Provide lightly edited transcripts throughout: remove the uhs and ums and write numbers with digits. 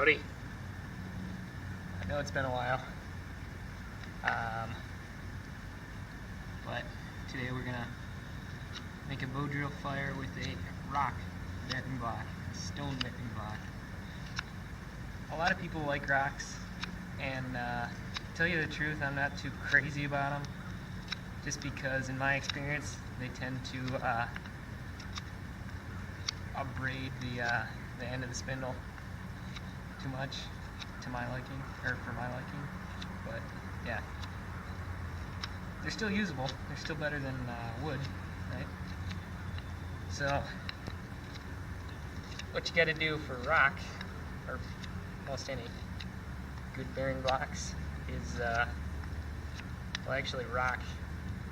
Howdy. I know it's been a while, but today we're gonna make a bow drill fire with a rock bearing block, a stone bearing block. A lot of people like rocks, and to tell you the truth, I'm not too crazy about them, just because in my experience they tend to abrade the end of the spindle too much to my liking, or for my liking. But yeah, they're still usable. They're still better than wood, right? So what you got to do for rock, or most any good bearing blocks, is well, actually rock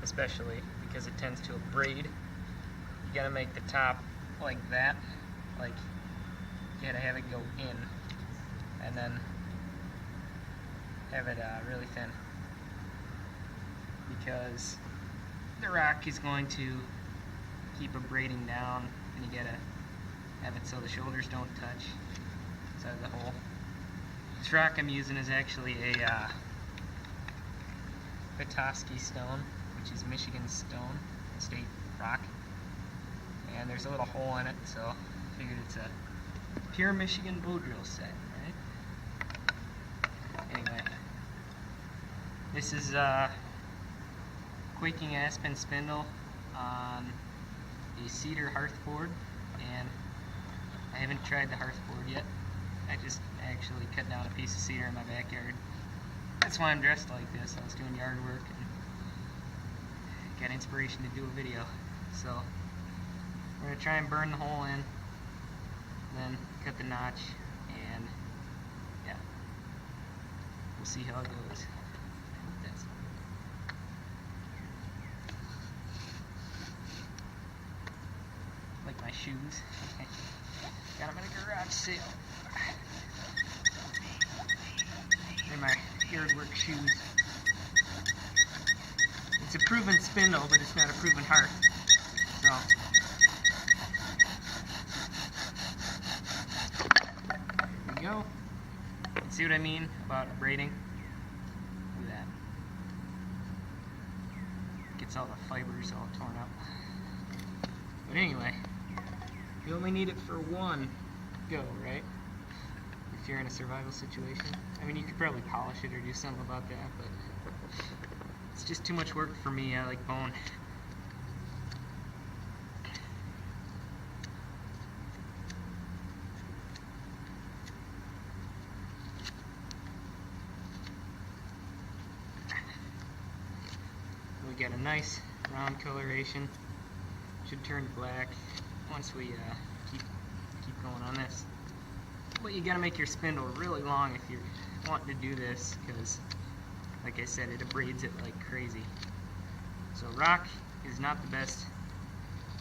especially, because it tends to abrade. You got to make the top like that, like you got to have it go in, and then have it really thin, because the rock is going to keep abrading down, and you gotta have it so the shoulders don't touch inside of the hole. This rock I'm using is actually a Petoskey stone, which is Michigan stone, state rock, and there's a little hole in it, so I figured it's a pure Michigan bow drill set, right? Anyway, this is quaking aspen spindle on a cedar hearth board, and I haven't tried the hearth board yet. I just actually cut down a piece of cedar in my backyard. That's why I'm dressed like this. I was doing yard work and got inspiration to do a video. So we're going to try and burn the hole in, then cut the notch, and yeah, we'll see how it goes. Like my shoes. Got them in a garage sale. They're my yard work shoes. It's a proven spindle, but it's not a proven hearth. So there we go. See what I mean about abrading? Look at that. Gets all the fibers all torn up. But anyway, you only need it for one go, right? If you're in a survival situation. I mean, you could probably polish it or do something about that, but it's just too much work for me. I like bone. We got a nice round coloration. Should turn black once we keep going on this. But you gotta make your spindle really long if you're wanting to do this, because like I said, it abrades it like crazy. So rock is not the best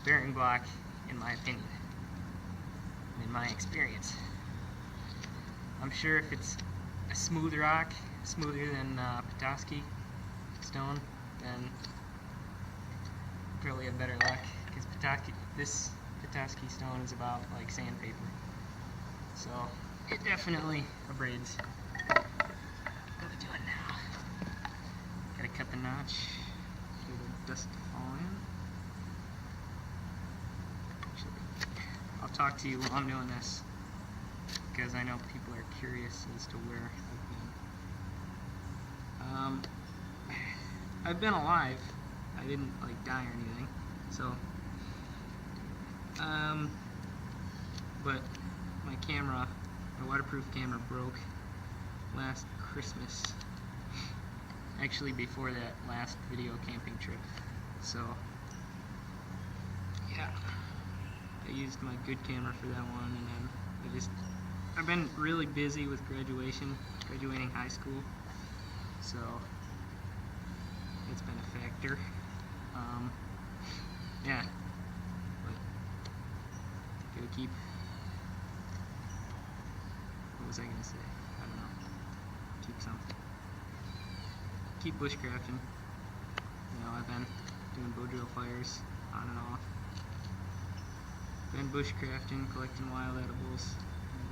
bearing block in my opinion, in my experience. I'm sure if it's a smooth rock, smoother than Petoskey stone, then probably have better luck, because this Petoskey stone is about like sandpaper, so it definitely abrades. What are we doing now? Gotta cut the notch for the dust to fall in. Actually, I'll talk to you while I'm doing this, because I know people are curious as to where I've been. I've been alive. I didn't like die or anything, so but my camera, my waterproof camera, broke last Christmas, actually before that last video camping trip. So yeah, I used my good camera for that one, and then I've been really busy with graduating high school, so it's been a factor. Yeah, but gotta keep, what was I gonna say? I don't know. Keep something. Keep bushcrafting. You know, I've been doing bow drill fires on and off. Been bushcrafting, collecting wild edibles,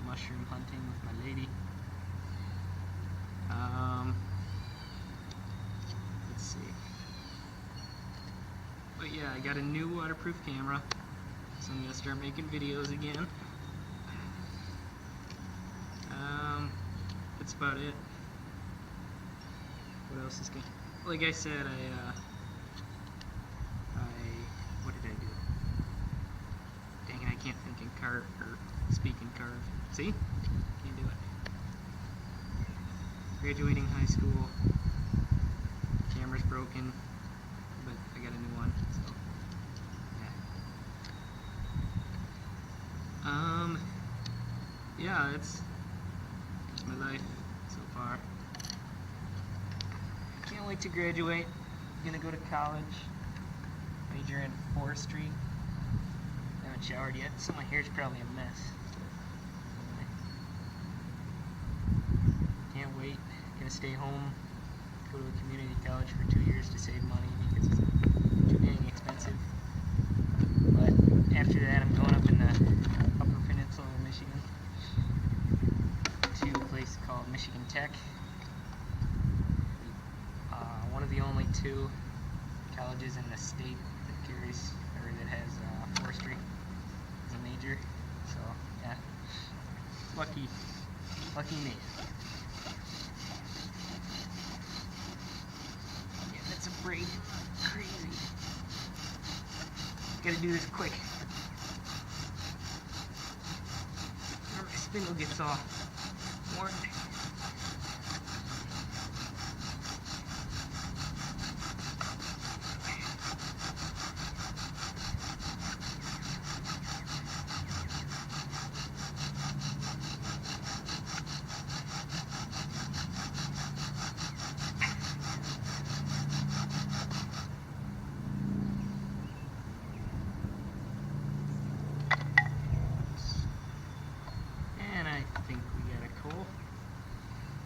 mushroom hunting with my lady. Let's see. But yeah, I got a new waterproof camera, so I'm gonna start making videos again. That's about it. What else is good? Like I said, what did I do? Dang it, I can't think in carve or speak in carve. See? Can't do it. Graduating high school. Camera's broken, but I got a new one, so yeah. Yeah, that's my life so far. Can't wait to graduate. I'm gonna go to college. Major in forestry. I haven't showered yet, so my hair's probably a mess. Can't wait. Gonna stay home. Go to a community college for 2 years to save money because it's too dang expensive. But after that, I'm going up in the Upper Peninsula of Michigan to a place called Michigan Tech. One of the only 2 colleges in the state that carries or that has forestry as a major. So yeah, lucky me. Yeah, that's a braid. Crazy. Gotta do this quick. Or my spindle gets all worn.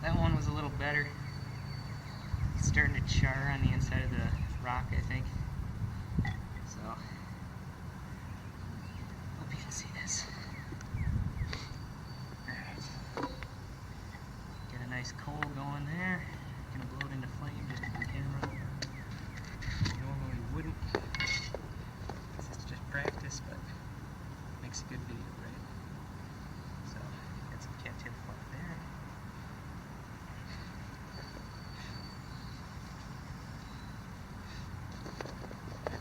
That one was a little better. It's starting to char on the inside of the rock, I think. So, hope you can see this. Alright. Get a nice coal going there. Gonna blow it into flame just for the camera. Normally wouldn't. This is just practice, but makes a good video, right? So, got some cattail fluff there.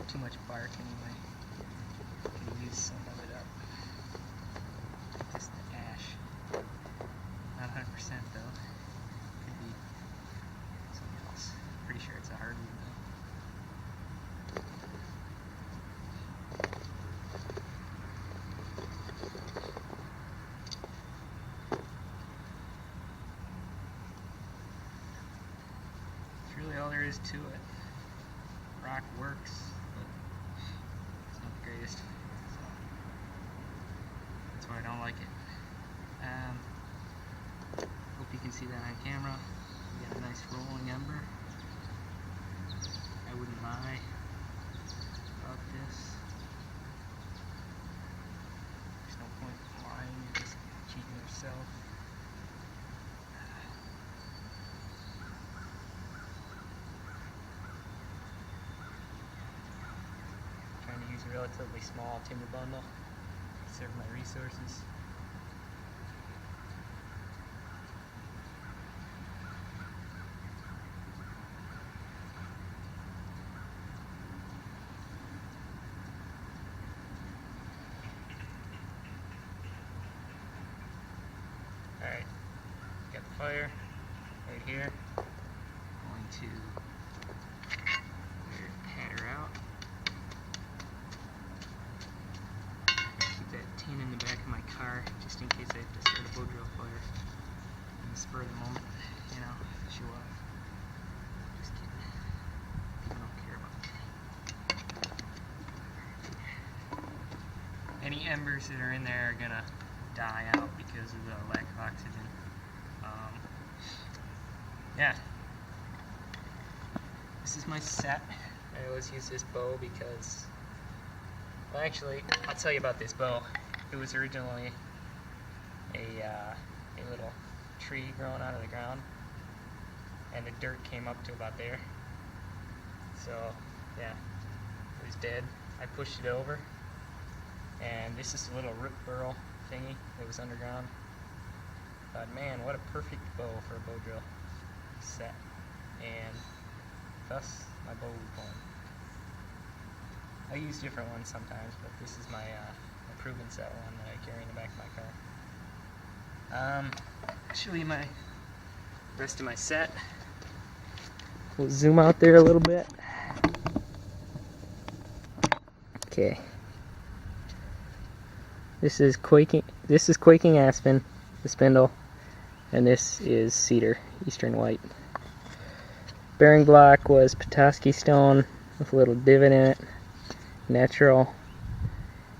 Too much bark anyway. Can use some of it up. Just the ash. Not 100% though. Could be something else. Pretty sure it's a hardwood That's really all there is to it. Rock works. It's not the greatest, so that's why I don't like it. Hope you can see that on camera. We got a nice rolling ember. I wouldn't lie about this. There's no point in lying, you're just cheating yourself. Trying to use a relatively small timber bundle to serve my resources. Alright, got the fire right here. Going to pat her out. Keep that tin in the back of my car just in case I have to start a bow drill fire in the spur of the moment, you know, show up. Just kidding. People don't care about me. Any embers that are in there are gonna die out because of the lack of oxygen. Yeah. This is my set. I always use this bow because, well, actually, I'll tell you about this bow. It was originally a little tree growing out of the ground, and the dirt came up to about there. So yeah, it was dead. I pushed it over, and this is a little root burl thingy that was underground. But man, what a perfect bow for a bow drill set, and thus my bow was born. I use different ones sometimes, but this is my proven set one that I carry in the back of my car. I'll show you my rest of my set. We'll zoom out there a little bit. Okay. This is quaking aspen, the spindle, and this is cedar, eastern white. Bearing block was Petoskey stone with a little divot in it, natural.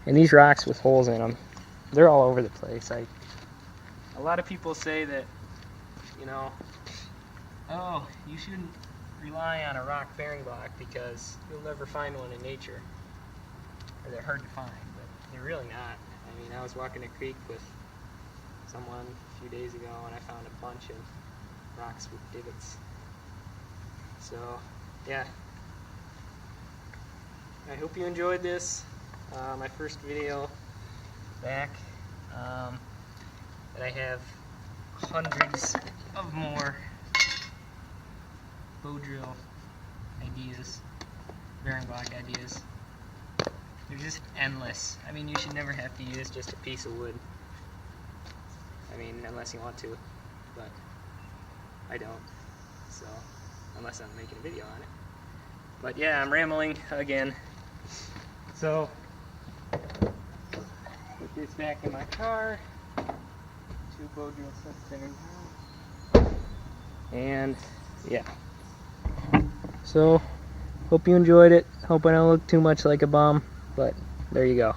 And these rocks with holes in them, they're all over the place. A lot of people say that, you know, oh, you shouldn't rely on a rock bearing block because you'll never find one in nature, or they're hard to find, but they're really not. I mean, I was walking a creek with someone a few days ago and I found a bunch of rocks with divots. So, yeah. I hope you enjoyed this, my first video back, and I have hundreds of more bow drill ideas, bearing block ideas. They're just endless. I mean, you should never have to use just a piece of wood. I mean, unless you want to, but I don't. So, unless I'm making a video on it. But yeah, I'm rambling again. So, put this back in my car. 2 bow drill sets there. And yeah. So, hope you enjoyed it. Hope I don't look too much like a bum, but there you go.